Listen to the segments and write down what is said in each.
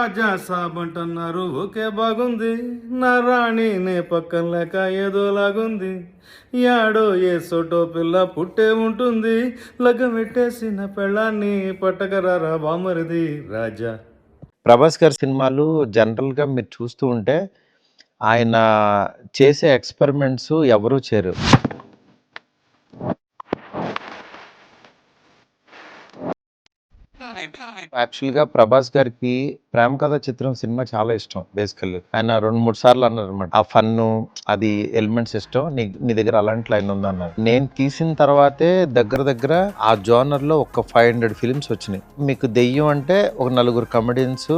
రాజా సాబ్ అంటున్నారు ఓకే బాగుంది, నా రాణి నే పక్కన లేక ఏదోలాగుంది, యాడో ఏ సోటో పిల్ల పుట్టే ఉంటుంది, లగ్గం పెట్టేసిన పెళ్ళాన్ని పట్టకరారా బామరిది రాజా. ప్రభాస్ గారి సినిమాలు జనరల్‌గా మీరు చూస్తూ ఉంటే, ఆయన చేసే ఎక్స్‌పెరిమెంట్స్ ఎవరు చేయరు. యాక్చువల్‌గా ప్రభాస్ గారికి 'ప్రేమ కథ చిత్రం' సినిమా చాలా ఇష్టం బేసికల్లీ. ఆయన 2, 3 సార్లు అన్నారనమాట. ఆ ఫన్ను, అది ఎలిమెంట్స్ ఇష్టం. నీ దగ్గర అలాంటి లైన్ ఉందన్నారు. నేను తీసిన తర్వాతే దగ్గర దగ్గర ఆ జోనర్‌లో ఒక 500 ఫిల్మ్స్ వచ్చినాయి. మీకు దెయ్యం అంటే ఒక నలుగురు కమెడియన్స్,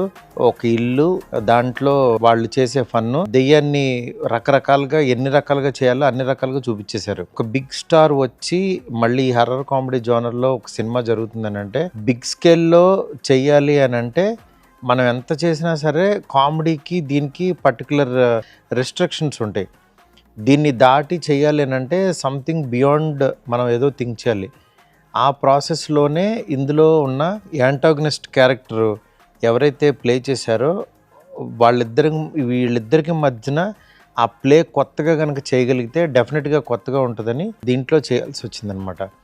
ఒక ఇల్లు, దాంట్లో వాళ్ళు చేసే ఫన్ను, దెయ్యాన్ని రకరకాలుగా ఎన్ని రకాలుగా చేయాలో అన్ని రకాలుగా చూపించేశారు. ఒక బిగ్ స్టార్ వచ్చి మళ్ళీ హర్రర్ కామెడీ జోనర్‌లో ఒక సినిమా జరుగుతుందని అంటే బిగ్ స్కేల్లో చెయ్యాలి అని అంటే మనం ఎంత చేసినా సరే కామెడీకి దీనికి పర్టికులర్ రెస్ట్రిక్షన్స్ ఉంటాయి. దీన్ని దాటి చేయాలి అని అంటే సంథింగ్ బియాండ్ మనం ఏదో థింక్ చేయాలి. ఆ ప్రాసెస్లోనే ఇందులో ఉన్న యాంటాగనిస్ట్ క్యారెక్టర్ ఎవరైతే ప్లే చేశారో వీళ్ళిద్దరికి మధ్యన ఆ ప్లే కొత్తగా కనుక చేయగలిగితే డెఫినెట్గా కొత్తగా ఉంటుందని దీంట్లో చేయాల్సి వచ్చిందనమాట.